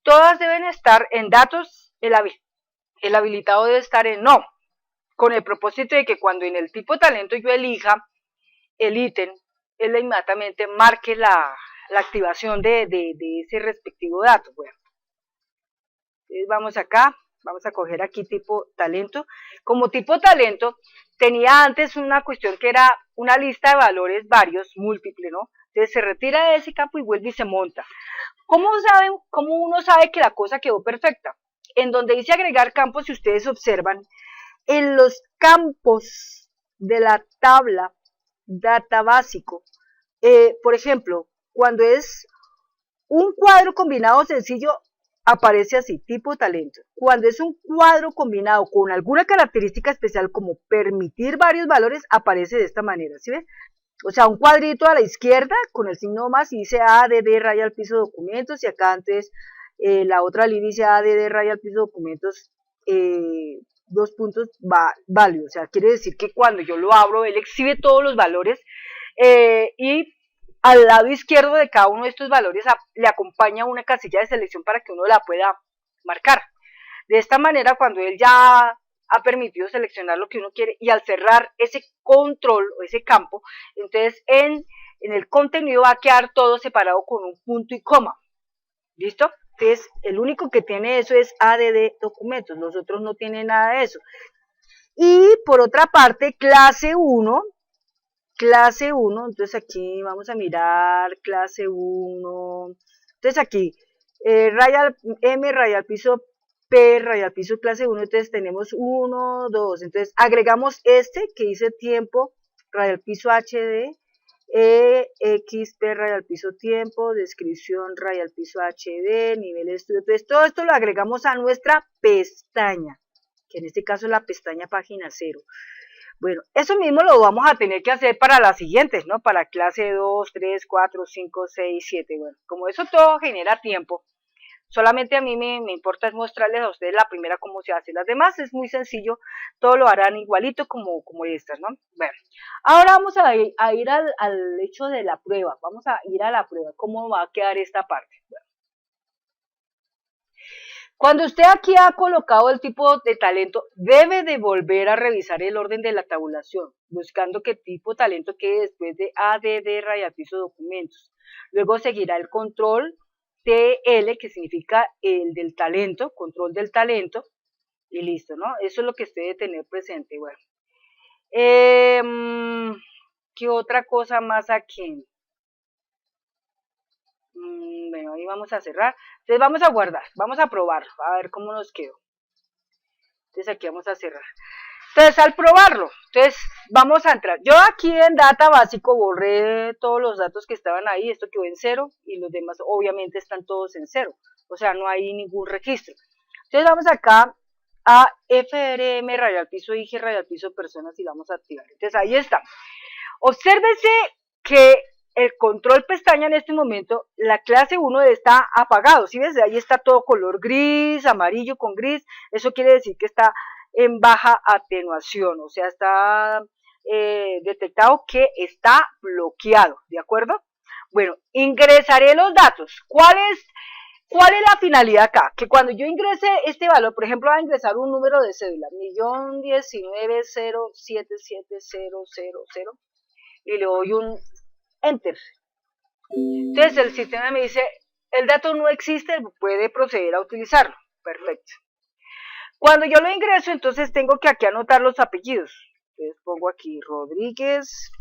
todas deben estar en datos, el habilitado debe estar en no, con el propósito de que cuando en el tipo talento yo elija el ítem, él inmediatamente marque la activación de ese respectivo dato. Bueno, entonces vamos acá, vamos a coger aquí tipo talento. Como tipo talento, tenía antes una cuestión que era una lista de valores varios, múltiple, ¿no? Entonces se retira de ese campo y vuelve y se monta. ¿Cómo uno sabe que la cosa quedó perfecta? En donde dice agregar campos, si ustedes observan, en los campos de la tabla data básico, por ejemplo, cuando es un cuadro combinado sencillo, aparece así, tipo talento. Cuando es un cuadro combinado con alguna característica especial como permitir varios valores, aparece de esta manera, ¿sí ven? O sea, un cuadrito a la izquierda con el signo más y dice ADD raya al piso documentos y acá antes la otra línea dice ADD raya al piso documentos 2 puntos válido. O sea, quiere decir que cuando yo lo abro, él exhibe todos los valores y al lado izquierdo de cada uno de estos valores le acompaña una casilla de selección para que uno la pueda marcar. De esta manera, cuando él ya ha permitido seleccionar lo que uno quiere y al cerrar ese control o ese campo, entonces en el contenido va a quedar todo separado con un punto y coma. ¿Listo? Entonces, el único que tiene eso es ADD documentos, los otros no tienen nada de eso. Y por otra parte, clase 1, entonces aquí vamos a mirar clase 1, entonces aquí, M raya al piso P raya al piso clase 1, entonces tenemos 1, 2, entonces agregamos este que dice tiempo raya al piso HD, XP raya al piso tiempo, descripción raya al piso HD, nivel de estudio, entonces todo esto lo agregamos a nuestra pestaña, que en este caso es la pestaña página 0. Bueno, eso mismo lo vamos a tener que hacer para las siguientes, ¿no? Para clase 2, 3, 4, 5, 6, 7. Bueno, como eso todo genera tiempo, solamente a mí me importa es mostrarles a ustedes la primera cómo se hace. Las demás es muy sencillo, todo lo harán igualito como estas, ¿no? Bueno, ahora vamos a ir al hecho de la prueba. Vamos a ir a la prueba, cómo va a quedar esta parte. Bueno. Cuando usted aquí ha colocado el tipo de talento, debe de volver a revisar el orden de la tabulación, buscando qué tipo talento quede después de ADD raya piso documentos. Luego seguirá el control TL, que significa el del talento, control del talento, y listo, ¿no? Eso es lo que usted debe tener presente. Bueno, ¿qué otra cosa más aquí? Bueno, ahí vamos a cerrar. Entonces vamos a guardar, vamos a probar, a ver cómo nos quedó. Entonces aquí vamos a cerrar. Entonces al probarlo, entonces vamos a entrar. Yo aquí en data básico borré todos los datos que estaban ahí, esto quedó en 0 y los demás obviamente están todos en 0, o sea no hay ningún registro. Entonces vamos acá a FRM rayal piso IG rayal piso personas y vamos a activar. Entonces ahí está. Obsérvese que el control pestaña en este momento, la clase 1 está apagado, ¿sí ves? Ahí está todo color gris, amarillo con gris, eso quiere decir que está en baja atenuación, o sea, está detectado que está bloqueado, ¿de acuerdo? Bueno, ingresaré los datos. ¿Cuál es la finalidad acá? Que cuando yo ingrese este valor, por ejemplo, va a ingresar un número de cédula, 1.019.077.000, y le doy un Enter. Entonces el sistema me dice, el dato no existe, puede proceder a utilizarlo. Perfecto. Cuando yo lo ingreso, entonces tengo que aquí anotar los apellidos. Entonces pongo aquí Rodríguez.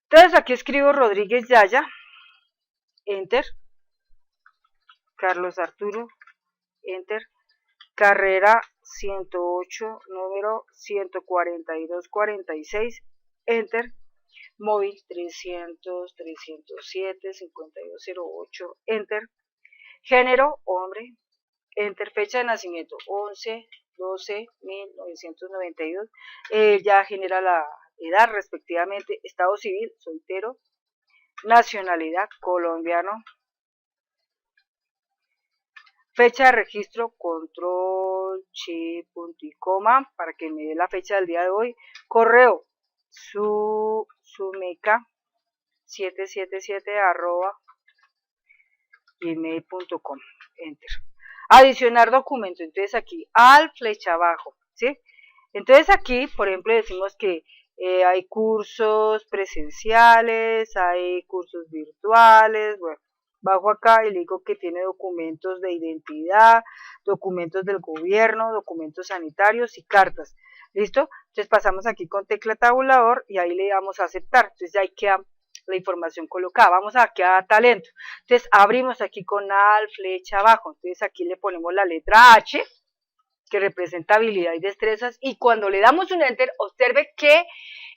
Entonces aquí escribo Rodríguez Yaya. Enter. Carlos Arturo. Enter. Carrera 108, número 14246. Enter. Móvil 300, 307, 5208. Enter. Género, hombre. Enter. Fecha de nacimiento, 11-12-1992. Ya genera la edad respectivamente. Estado civil, soltero. Nacionalidad, colombiano. Fecha de registro, control, chip, punto y coma, para que me dé la fecha del día de hoy. Correo, sumeca777@gmail.com. Enter. Adicionar documento, entonces aquí al flecha abajo, ¿sí? Entonces aquí, por ejemplo, decimos que hay cursos presenciales, hay cursos virtuales, bueno, bajo acá y le digo que tiene documentos de identidad, documentos del gobierno, documentos sanitarios y cartas, ¿listo? Entonces pasamos aquí con tecla tabulador y ahí le damos a aceptar, entonces ahí queda la información colocada. Vamos aquí a talento, entonces abrimos aquí con al flecha abajo, entonces aquí le ponemos la letra H, que representa habilidad y destrezas, y cuando le damos un enter, observe que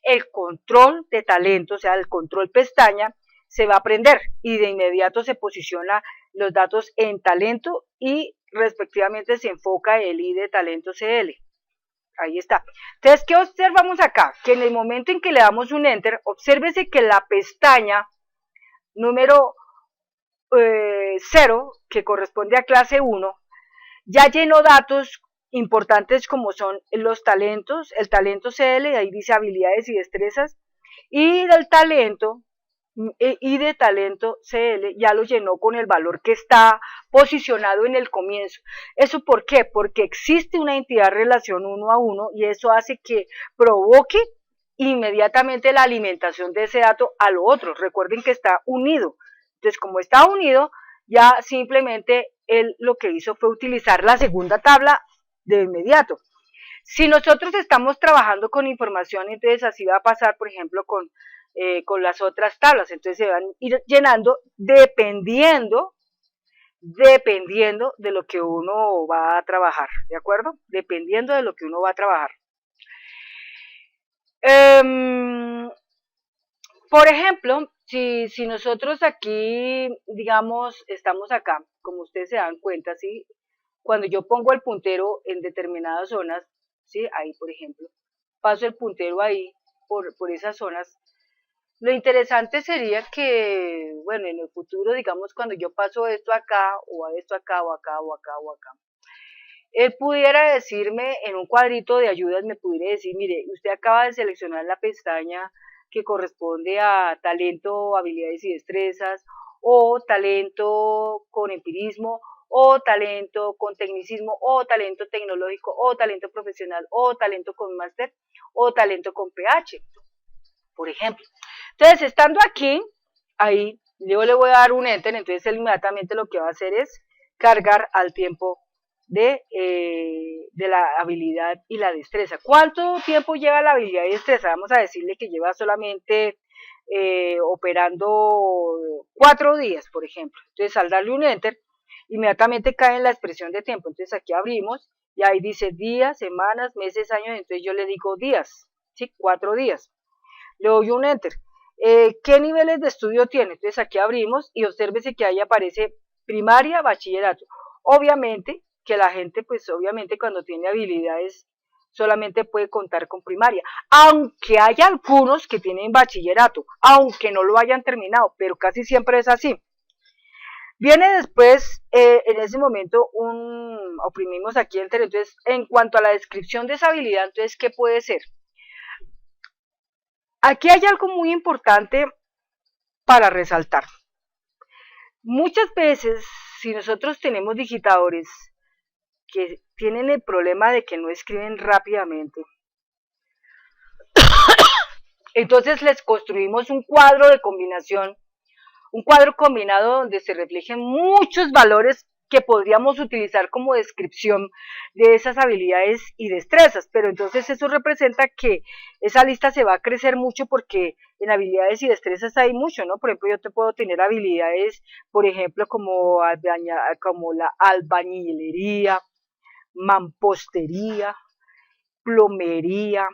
el control de talento, o sea, el control pestaña, se va a prender y de inmediato se posiciona los datos en talento y respectivamente se enfoca el ID de talento CL. Ahí está. Entonces, ¿qué observamos acá? Que en el momento en que le damos un enter, obsérvese que la pestaña número 0, que corresponde a clase 1, ya llenó datos importantes como son los talentos, el talento CL, ahí dice habilidades y destrezas, y del talento, y de talento CL ya lo llenó con el valor que está posicionado en el comienzo. ¿Eso por qué? Porque existe una entidad relación 1 a 1 y eso hace que provoque inmediatamente la alimentación de ese dato a lo otro. Recuerden que está unido. Entonces, como está unido, ya simplemente él lo que hizo fue utilizar la segunda tabla de inmediato. Si nosotros estamos trabajando con información, entonces así va a pasar, por ejemplo, con las otras tablas, entonces se van a ir llenando dependiendo de lo que uno va a trabajar, ¿de acuerdo? Dependiendo de lo que uno va a trabajar. Por ejemplo, si nosotros aquí, digamos, estamos acá, como ustedes se dan cuenta, ¿sí? Cuando yo pongo el puntero en determinadas zonas, ¿sí? Ahí, por ejemplo, paso el puntero ahí, por esas zonas. Lo interesante sería que, bueno, en el futuro, digamos, cuando yo paso esto acá, o a esto acá, o acá, o acá, o acá, él pudiera decirme en un cuadrito de ayudas, me pudiera decir, mire, usted acaba de seleccionar la pestaña que corresponde a talento, habilidades y destrezas, o talento con empirismo, o talento con tecnicismo, o talento tecnológico, o talento profesional, o talento con máster, o talento con PH, por ejemplo. Entonces, estando aquí, ahí, yo le voy a dar un enter, entonces él inmediatamente lo que va a hacer es cargar al tiempo de la habilidad y la destreza. ¿Cuánto tiempo lleva la habilidad y destreza? Vamos a decirle que lleva solamente operando 4 días, por ejemplo. Entonces, al darle un enter, inmediatamente cae en la expresión de tiempo. Entonces aquí abrimos y ahí dice días, semanas, meses, años, entonces yo le digo días, ¿sí? 4 días. Le doy un enter. ¿Qué niveles de estudio tiene? Entonces aquí abrimos y obsérvese que ahí aparece primaria, bachillerato. Obviamente que la gente, pues obviamente cuando tiene habilidades solamente puede contar con primaria, aunque hay algunos que tienen bachillerato, aunque no lo hayan terminado, pero casi siempre es así. Viene después, en ese momento, oprimimos aquí enter. Entonces, en cuanto a la descripción de esa habilidad, entonces, ¿qué puede ser? Aquí hay algo muy importante para resaltar. Muchas veces, si nosotros tenemos digitadores que tienen el problema de que no escriben rápidamente, entonces les construimos un cuadro de combinación, un cuadro combinado donde se reflejen muchos valores que podríamos utilizar como descripción de esas habilidades y destrezas, pero entonces eso representa que esa lista se va a crecer mucho porque en habilidades y destrezas hay mucho, ¿no? Por ejemplo, yo te puedo tener habilidades, por ejemplo, como la albañilería, mampostería, plomería,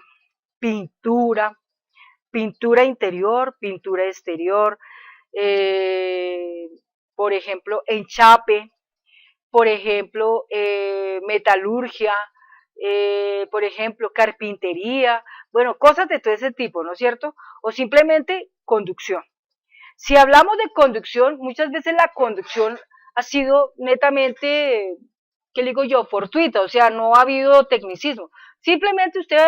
pintura, pintura interior, pintura exterior, por ejemplo, enchape, por ejemplo, metalurgia, por ejemplo, carpintería, bueno, cosas de todo ese tipo, ¿no es cierto? O simplemente conducción. Si hablamos de conducción, muchas veces la conducción ha sido netamente, ¿qué le digo yo?, fortuita, o sea, no ha habido tecnicismo. Simplemente usted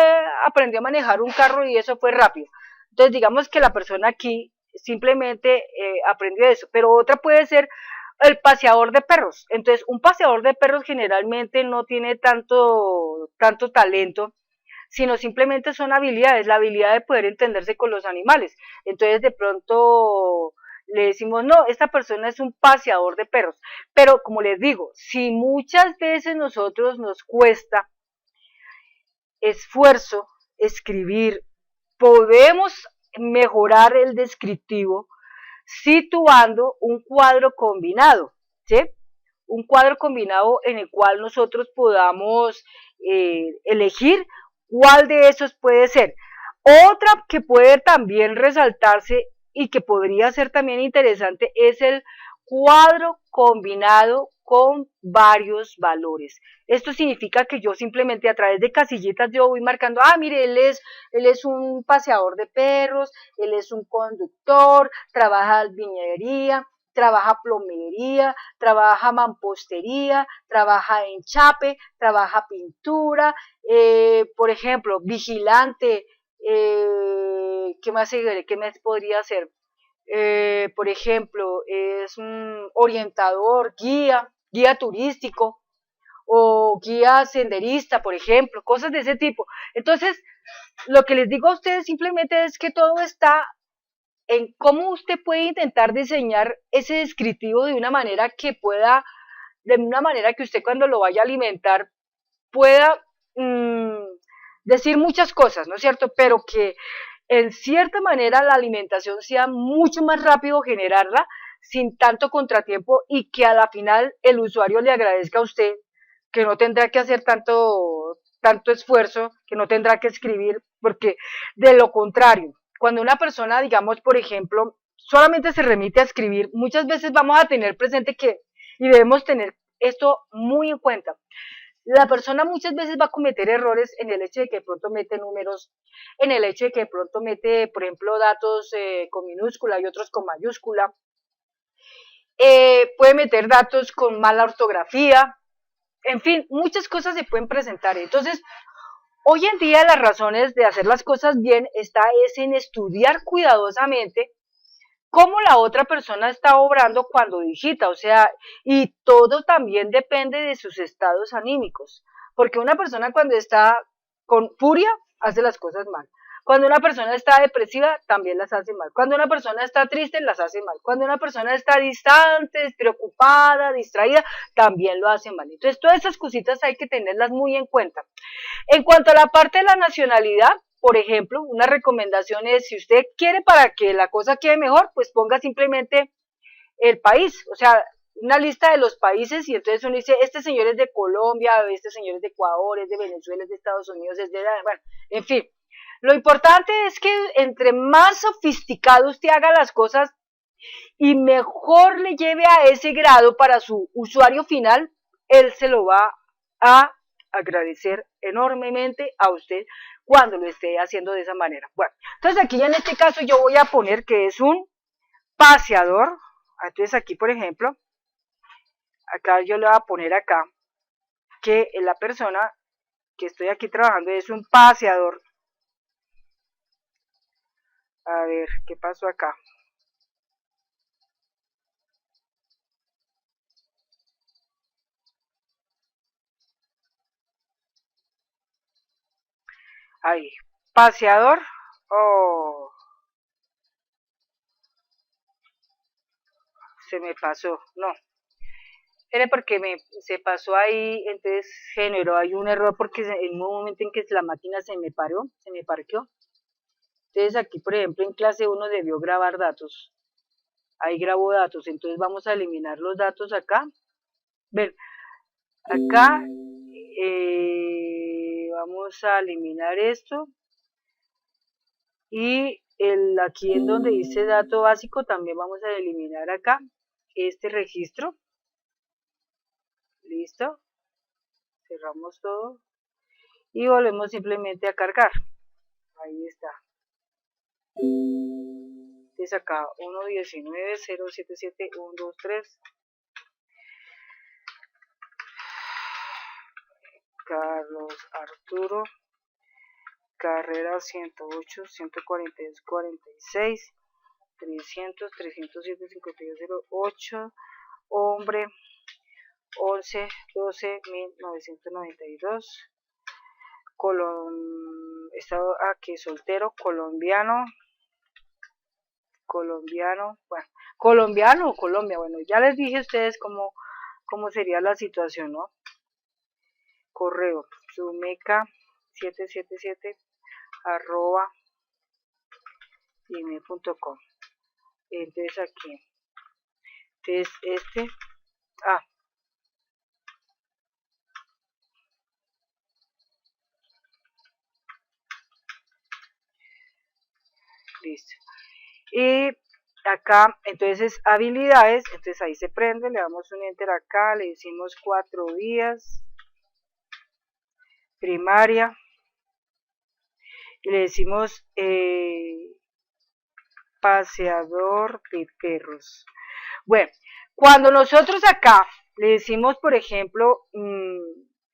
aprendió a manejar un carro y eso fue rápido. Entonces, digamos que la persona aquí simplemente aprendió eso, pero otra puede ser el paseador de perros. Entonces, un paseador de perros generalmente no tiene tanto talento, sino simplemente son habilidades, la habilidad de poder entenderse con los animales. Entonces, de pronto le decimos, no, esta persona es un paseador de perros. Pero, como les digo, si muchas veces nosotros nos cuesta esfuerzo escribir, podemos mejorar el descriptivo situando un cuadro combinado, ¿sí? Un cuadro combinado en el cual nosotros podamos elegir cuál de esos puede ser. Otra que puede también resaltarse y que podría ser también interesante es el cuadro combinado con varios valores. Esto significa que yo simplemente a través de casillitas yo voy marcando, mire, él es un paseador de perros, él es un conductor, trabaja albañilería, trabaja plomería, trabaja mampostería, trabaja enchape, trabaja pintura, por ejemplo, vigilante, ¿qué más podría ser? Por ejemplo, es un orientador, guía turístico o guía senderista, por ejemplo, cosas de ese tipo. Entonces, lo que les digo a ustedes simplemente es que todo está en cómo usted puede intentar diseñar ese descriptivo de una manera que usted cuando lo vaya a alimentar pueda decir muchas cosas, ¿no es cierto? Pero que en cierta manera la alimentación sea mucho más rápido generarla sin tanto contratiempo y que a la final el usuario le agradezca a usted, que no tendrá que hacer tanto esfuerzo, que no tendrá que escribir, porque de lo contrario, cuando una persona, digamos, por ejemplo, solamente se remite a escribir, muchas veces vamos a tener presente y debemos tener esto muy en cuenta, la persona muchas veces va a cometer errores en el hecho de que de pronto mete números, en el hecho de que de pronto mete, por ejemplo, datos con minúscula y otros con mayúscula, puede meter datos con mala ortografía, en fin, muchas cosas se pueden presentar. Entonces, hoy en día las razones de hacer las cosas bien es en estudiar cuidadosamente cómo la otra persona está obrando cuando digita, o sea, y todo también depende de sus estados anímicos, porque una persona cuando está con furia hace las cosas mal, cuando una persona está depresiva también las hace mal, cuando una persona está triste las hace mal, cuando una persona está distante, despreocupada, distraída, también lo hace mal. Entonces todas esas cositas hay que tenerlas muy en cuenta. En cuanto a la parte de la nacionalidad, por ejemplo, una recomendación es, si usted quiere para que la cosa quede mejor, pues ponga simplemente el país, o sea, una lista de los países y entonces uno dice, este señor es de Colombia, este señor es de Ecuador, es de Venezuela, es de Estados Unidos, es de... Bueno, en fin. Lo importante es que entre más sofisticado usted haga las cosas y mejor le lleve a ese grado para su usuario final, él se lo va a agradecer enormemente a usted cuando lo esté haciendo de esa manera. Bueno, entonces aquí en este caso yo voy a poner que es un paseador. Entonces aquí, por ejemplo, acá yo le voy a poner acá que la persona que estoy aquí trabajando es un paseador. A ver, ¿qué pasó acá? Ahí, paseador. Oh, se me pasó. No, era porque se pasó ahí, entonces generó ahí un error porque en un momento en que la máquina se me parqueó. Entonces aquí, por ejemplo, en clase 1 debió grabar datos. Ahí grabó datos, entonces vamos a eliminar los datos acá. Ven, acá vamos a eliminar esto. Y aquí en donde dice dato básico también vamos a eliminar acá este registro. Listo. Cerramos todo. Y volvemos simplemente a cargar. Ahí está. Entonces acá 119.077.123. Carlos Arturo. Carrera 108, 142, 46, 300, 307, 5208. Hombre 11, 12, 1992. Estado aquí soltero, colombiano, bueno, colombiano o Colombia, bueno, ya les dije a ustedes cómo sería la situación, ¿no? Correo, sumeca777 @gmail.com. Entonces aquí, entonces listo. Y acá, entonces habilidades, entonces ahí se prende, le damos un enter acá, le decimos 4 días, primaria, y le decimos paseador de perros. Bueno, cuando nosotros acá le decimos, por ejemplo,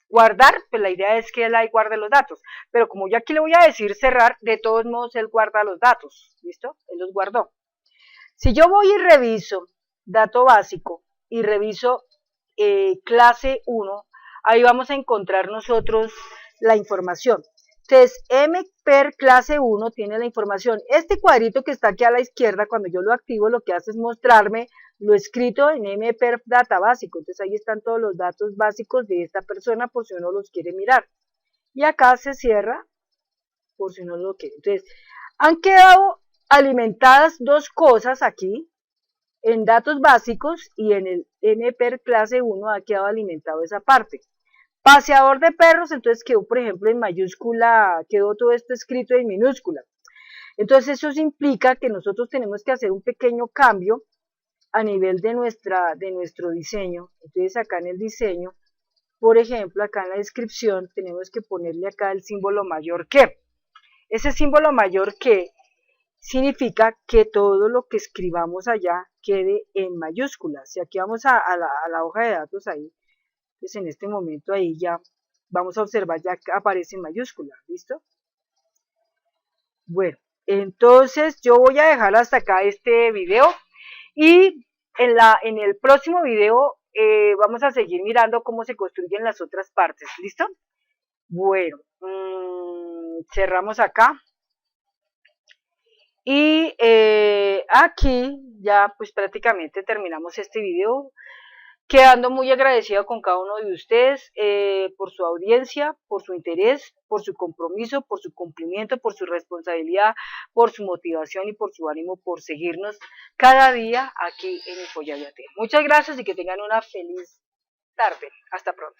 guardar, pues la idea es que él ahí guarde los datos, pero como yo aquí le voy a decir cerrar, de todos modos él guarda los datos, ¿listo? Él los guardó. Si yo voy y reviso dato básico y reviso clase 1, ahí vamos a encontrar nosotros la información. Entonces, MPER clase 1 tiene la información. Este cuadrito que está aquí a la izquierda, cuando yo lo activo, lo que hace es mostrarme lo escrito en MPER data básico. Entonces, ahí están todos los datos básicos de esta persona por si uno los quiere mirar. Y acá se cierra por si uno lo quiere. Entonces, han quedado alimentadas dos cosas aquí, en datos básicos y en el MPER clase 1 ha quedado alimentado esa parte. Paseador de perros, entonces quedó, por ejemplo, en mayúscula, quedó todo esto escrito en minúscula. Entonces eso implica que nosotros tenemos que hacer un pequeño cambio a nivel de nuestro diseño. Entonces acá en el diseño, por ejemplo, acá en la descripción, tenemos que ponerle acá el símbolo mayor que. Ese símbolo mayor que significa que todo lo que escribamos allá quede en mayúsculas. Y aquí vamos a la hoja de datos ahí. Pues en este momento ahí ya vamos a observar, ya aparece en mayúsculas, ¿listo? Bueno, entonces yo voy a dejar hasta acá este video y en el próximo video vamos a seguir mirando cómo se construyen las otras partes, ¿listo? Bueno, cerramos acá. Y aquí ya pues prácticamente terminamos este video. Quedando muy agradecida con cada uno de ustedes por su audiencia, por su interés, por su compromiso, por su cumplimiento, por su responsabilidad, por su motivación y por su ánimo por seguirnos cada día aquí en Infoyayate. Muchas gracias y que tengan una feliz tarde. Hasta pronto.